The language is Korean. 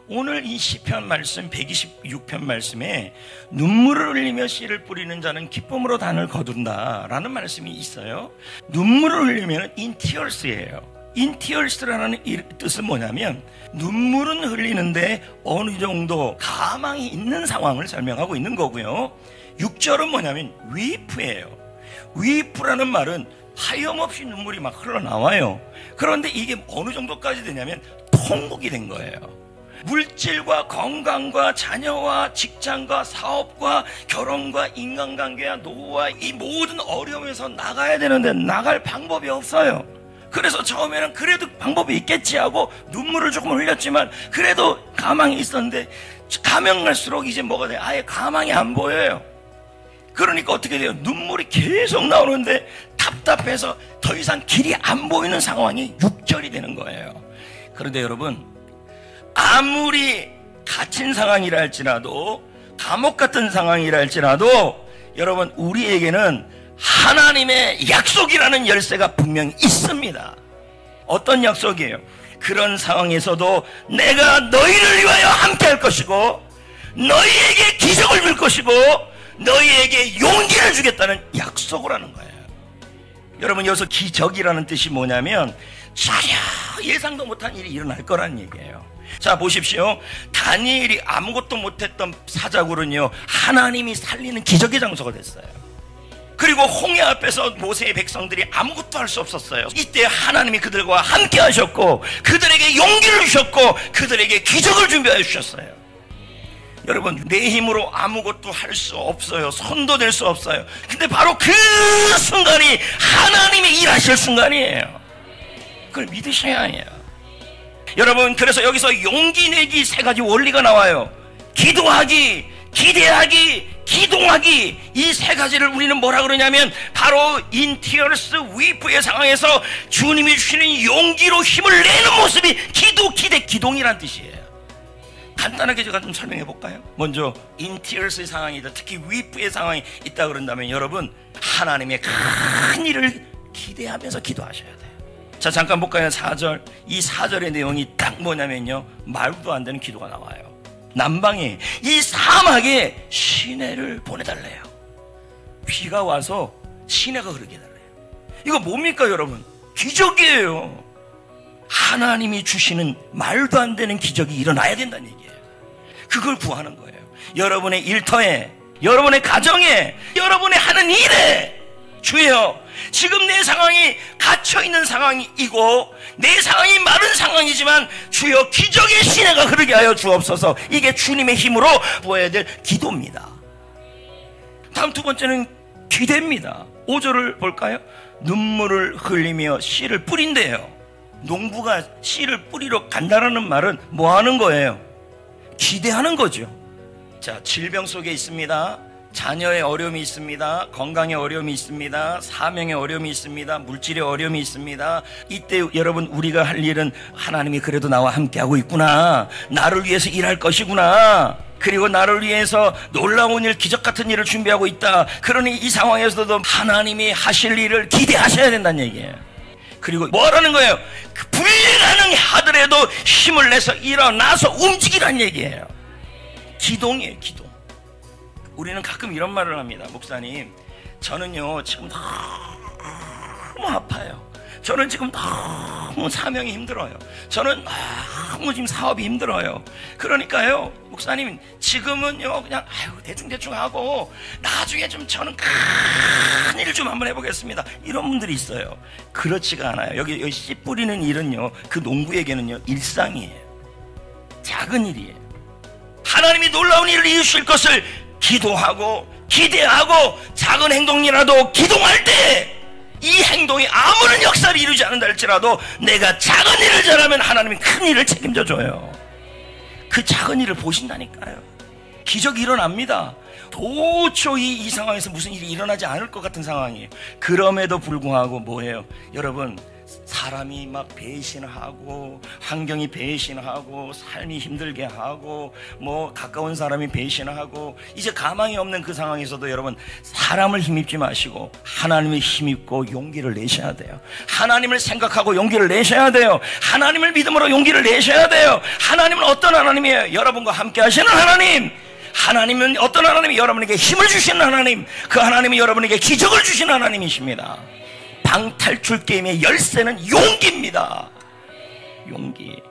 오늘 이 시편 말씀 126편 말씀에 눈물을 흘리며 씨를 뿌리는 자는 기쁨으로 단을 거둔다 라는 말씀이 있어요. 눈물을 흘리면 in tears예요. in tears라는 뜻은 뭐냐면 눈물은 흘리는데 어느 정도 가망이 있는 상황을 설명하고 있는 거고요. 6절은 뭐냐면 weep예요. weep라는 말은 하염없이 눈물이 막 흘러나와요. 그런데 이게 어느 정도까지 되냐면 통곡이 된 거예요. 물질과 건강과 자녀와 직장과 사업과 결혼과 인간관계와 노후와 이 모든 어려움에서 나가야 되는데 나갈 방법이 없어요. 그래서 처음에는 그래도 방법이 있겠지 하고 눈물을 조금 흘렸지만 그래도 가망이 있었는데 가면 갈수록 이제 뭐가 돼요? 아예 가망이 안 보여요. 그러니까 어떻게 돼요? 눈물이 계속 나오는데 답답해서 더 이상 길이 안 보이는 상황이 6절이 되는 거예요. 그런데 여러분, 아무리 갇힌 상황이라 할지라도 감옥 같은 상황이라 할지라도 여러분, 우리에게는 하나님의 약속이라는 열쇠가 분명히 있습니다. 어떤 약속이에요? 그런 상황에서도 내가 너희를 위하여 함께 할 것이고 너희에게 기적을 줄 것이고 너희에게 용기를 주겠다는 약속을 하는 거예요. 여러분, 여기서 기적이라는 뜻이 뭐냐면 전혀 예상도 못한 일이 일어날 거라는 얘기예요. 자, 보십시오. 다니엘이 아무것도 못했던 사자굴은요, 하나님이 살리는 기적의 장소가 됐어요. 그리고 홍해 앞에서 모세의 백성들이 아무것도 할 수 없었어요. 이때 하나님이 그들과 함께 하셨고 그들에게 용기를 주셨고 그들에게 기적을 준비하여 주셨어요. 여러분, 내 힘으로 아무것도 할 수 없어요. 손도 댈 수 없어요. 근데 바로 그 순간이 하나님이 일하실 순간이에요. 그걸 믿으셔야 해요. 여러분, 그래서 여기서 용기 내기 세 가지 원리가 나와요. 기도하기, 기대하기, 기동하기. 이 세 가지를 우리는 뭐라 그러냐면 바로 in tears, weep의 상황에서 주님이 주시는 용기로 힘을 내는 모습이 기도, 기대, 기동이란 뜻이에요. 간단하게 제가 좀 설명해 볼까요? 먼저 in tears의 상황이다, 특히 weep의 상황이 있다 그런다면 여러분, 하나님의 큰 일을 기대하면서 기도하셔야 돼요. 자, 잠깐 볼까요? 4절. 이 4절의 내용이 딱 뭐냐면요, 말도 안 되는 기도가 나와요. 남방에, 이 사막에 시내를 보내달래요. 비가 와서 시내가 흐르게 해달래요. 이거 뭡니까 여러분? 기적이에요. 하나님이 주시는 말도 안 되는 기적이 일어나야 된다는 얘기예요. 그걸 구하는 거예요. 여러분의 일터에, 여러분의 가정에, 여러분의 하는 일에, 주여, 지금 내 상황이 갇혀있는 상황이고 내 상황이 마른 상황이지만 주여, 기적의 시내가 흐르게 하여 주옵소서. 이게 주님의 힘으로 보여야 될 기도입니다. 다음 두 번째는 기대입니다. 5절을 볼까요? 눈물을 흘리며 씨를 뿌린대요. 농부가 씨를 뿌리러 간다는 말은 뭐 하는 거예요? 기대하는 거죠. 자, 질병 속에 있습니다. 자녀의 어려움이 있습니다. 건강의 어려움이 있습니다. 사명의 어려움이 있습니다. 물질의 어려움이 있습니다. 이때 여러분, 우리가 할 일은 하나님이 그래도 나와 함께하고 있구나, 나를 위해서 일할 것이구나, 그리고 나를 위해서 놀라운 일, 기적 같은 일을 준비하고 있다. 그러니 이 상황에서도 하나님이 하실 일을 기대하셔야 된다는 얘기예요. 그리고 뭐라는 거예요? 불가능하더라도 힘을 내서 일어나서 움직이라는 얘기예요. 기동이에요, 기동. 우리는 가끔 이런 말을 합니다. 목사님, 저는요 지금 너무 아파요. 저는 지금 너무 사명이 힘들어요. 저는 너무 지금 사업이 힘들어요. 그러니까요, 목사님, 지금은요 그냥 대충 하고 나중에 좀 저는 큰 일 좀 한번 해보겠습니다. 이런 분들이 있어요. 그렇지가 않아요. 여기 씨 뿌리는 일은요, 그 농부에게는요 일상이에요. 작은 일이에요. 하나님이 놀라운 일을 이루실 것을 기도하고 기대하고 작은 행동이라도 기동할 때 이 행동이 아무런 역사를 이루지 않는다 할지라도 내가 작은 일을 잘하면 하나님이 큰 일을 책임져 줘요. 그 작은 일을 보신다니까요. 기적이 일어납니다. 도저히 이 상황에서 무슨 일이 일어나지 않을 것 같은 상황이에요. 그럼에도 불구하고 뭐예요? 여러분, 사람이 막 배신하고 환경이 배신하고 삶이 힘들게 하고 뭐 가까운 사람이 배신하고 이제 가망이 없는 그 상황에서도 여러분 사람을 힘입지 마시고 하나님을 힘입고 용기를 내셔야 돼요. 하나님을 생각하고 용기를 내셔야 돼요. 하나님을 믿음으로 용기를 내셔야 돼요. 하나님은 어떤 하나님이에요? 여러분과 함께 하시는 하나님. 하나님은 어떤 하나님이 여러분에게 힘을 주시는 하나님. 그 하나님이 여러분에게 기적을 주시는 하나님이십니다. 방탈출 게임의 열쇠는 용기입니다. 용기.